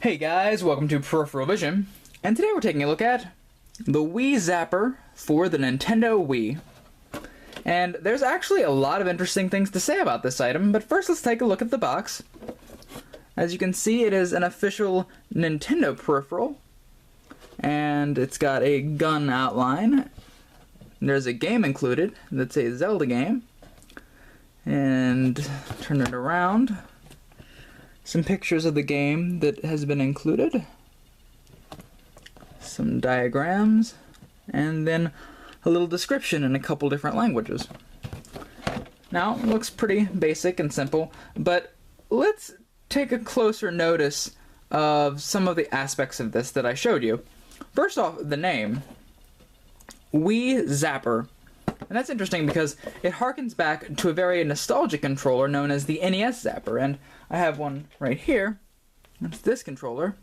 Hey guys, welcome to Peripheral Vision, and today we're taking a look at the Wii Zapper for the Nintendo Wii. And there's actually a lot of interesting things to say about this item, but first let's take a look at the box. As you can see, it is an official Nintendo peripheral, and it's got a gun outline. There's a game included that's a Zelda game, and turn it around. Some pictures of the game that has been included, some diagrams, and then a little description in a couple different languages. Now, it looks pretty basic and simple, but let's take a closer notice of some of the aspects of this that I showed you. First off, the name, Wii Zapper. And that's interesting because it harkens back to a very nostalgic controller known as the NES Zapper, and I have one right here. It's this controller,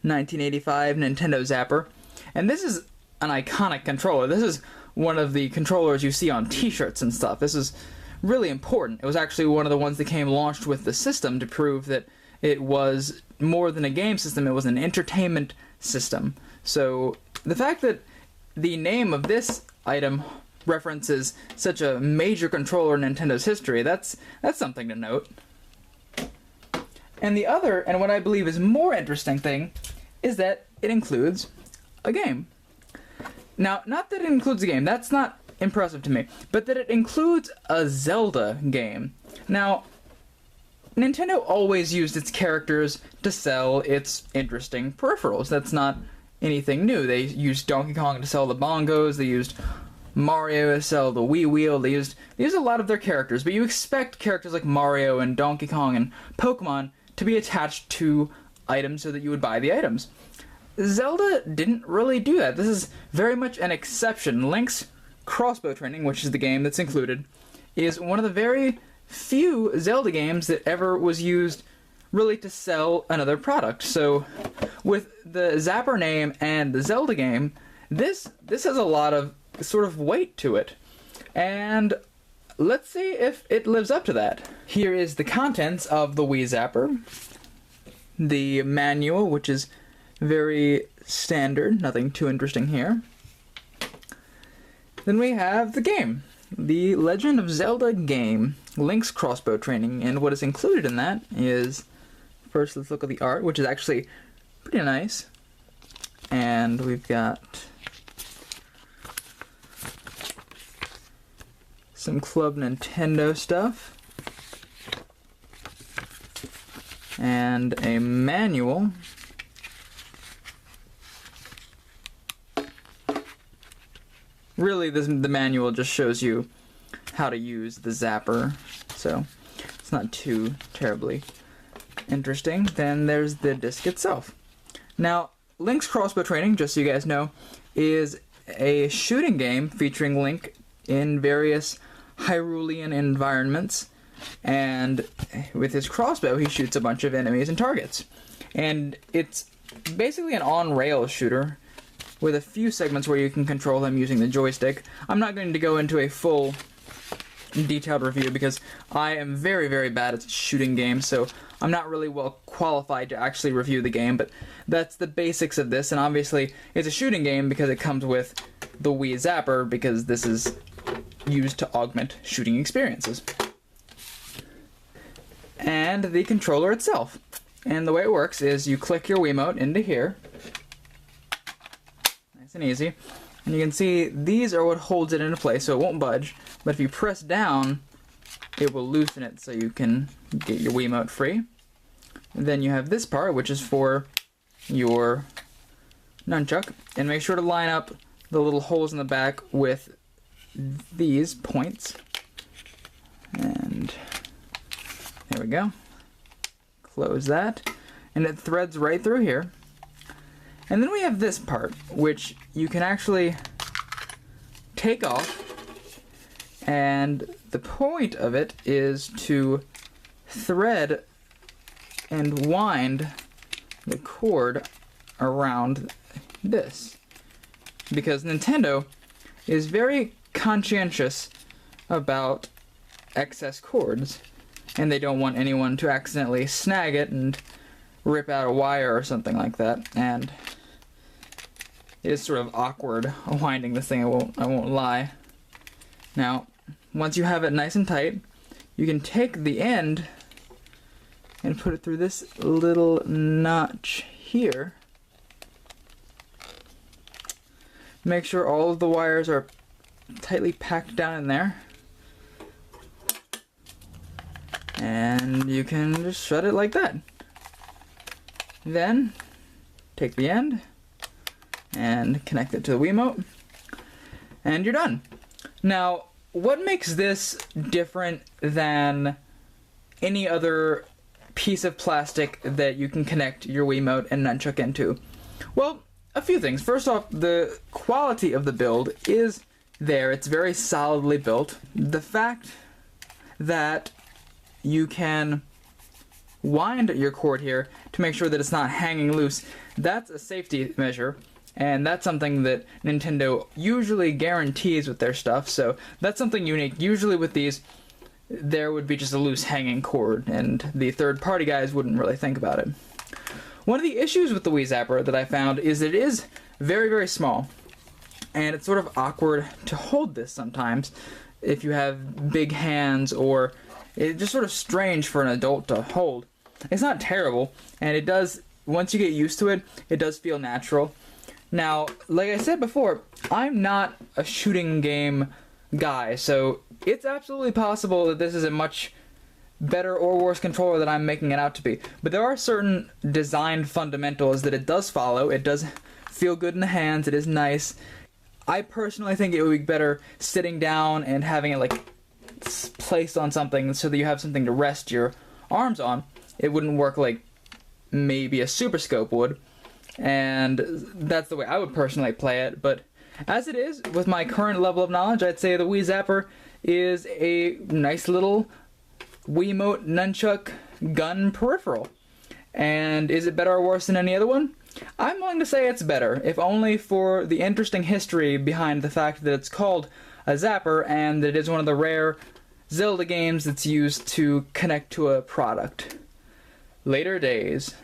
1985 Nintendo Zapper, and this is an iconic controller. This is one of the controllers you see on t-shirts and stuff. This is really important. It was actually one of the ones that came launched with the system to prove that it was more than a game system, it was an entertainment system. So the fact that the name of this item references such a major controller in Nintendo's history, that's something to note. And the other, and what I believe is more interesting thing, is that it includes a game. Now, not that it includes a game, that's not impressive to me, but that it includes a Zelda game. Now, Nintendo always used its characters to sell its interesting peripherals. That's not anything new. They used Donkey Kong to sell the bongos, they used Mario to sell the Wii Wheel, they used a lot of their characters, but you expect characters like Mario and Donkey Kong and Pokemon to be attached to items so that you would buy the items. Zelda didn't really do that. This is very much an exception. Link's Crossbow Training, which is the game that's included, is one of the very few Zelda games that ever was used really to sell another product. So with the Zapper name and the Zelda game, this has a lot of sort of weight to it. And let's see if it lives up to that. Here is the contents of the Wii Zapper. The manual, which is very standard, nothing too interesting here. Then we have the game, The Legend of Zelda game, Link's Crossbow Training, and what is included in that is, first let's look at the art, which is actually pretty nice. And we've got some Club Nintendo stuff, and a manual. Really, the manual just shows you how to use the Zapper, so it's not too terribly interesting. Then there's the disc itself. Now, Link's Crossbow Training, just so you guys know, is a shooting game featuring Link in various Hyrulean environments, and with his crossbow he shoots a bunch of enemies and targets. And it's basically an on-rail shooter with a few segments where you can control them using the joystick. I'm not going to go into a full detailed review because I am very, very bad at shooting games, so I'm not really well qualified to actually review the game, but that's the basics of this. And obviously it's a shooting game because it comes with the Wii Zapper, because this is used to augment shooting experiences. And the controller itself. And the way it works is you click your Wiimote into here. Nice and easy. And you can see these are what holds it into place, so it won't budge. But if you press down, it will loosen it so you can get your Wiimote free. And then you have this part, which is for your nunchuck. And make sure to line up the little holes in the back with these points. And there we go. Close that. And it threads right through here. And then we have this part, which you can actually take off. And the point of it is to thread and wind the cord around this. Because Nintendo is very conscientious about excess cords, and they don't want anyone to accidentally snag it and rip out a wire or something like that, and it is sort of awkward winding this thing, I won't lie. Now, once you have it nice and tight, you can take the end and put it through this little notch here. Make sure all of the wires are tightly packed down in there. And you can just shut it like that. Then, take the end and connect it to the Wiimote, and you're done. Now, what makes this different than any other piece of plastic that you can connect your Wiimote and nunchuck into? Well, a few things. First off, the quality of the build is there. It's very solidly built. The fact that you can wind your cord here to make sure that it's not hanging loose, that's a safety measure, and that's something that Nintendo usually guarantees with their stuff, so that's something unique. Usually with these, there would be just a loose hanging cord, and the third-party guys wouldn't really think about it. One of the issues with the Wii Zapper that I found is that it is very, very small, and it's sort of awkward to hold this sometimes if you have big hands, or it's just sort of strange for an adult to hold. It's not terrible, and it does, once you get used to it, it does feel natural. Now, like I said before, I'm not a shooting game guy, so it's absolutely possible that this is a much better or worse controller than I'm making it out to be. But there are certain design fundamentals that it does follow. It does feel good in the hands, it is nice. I personally think it would be better sitting down and having it like placed on something so that you have something to rest your arms on. It wouldn't work like maybe a Super Scope would, and that's the way I would personally play it. But as it is, with my current level of knowledge, I'd say the Wii Zapper is a nice little Wiimote nunchuck gun peripheral. And is it better or worse than any other one? I'm willing to say it's better, if only for the interesting history behind the fact that it's called a Zapper and that it is one of the rare Zelda games that's used to connect to a product. Later days.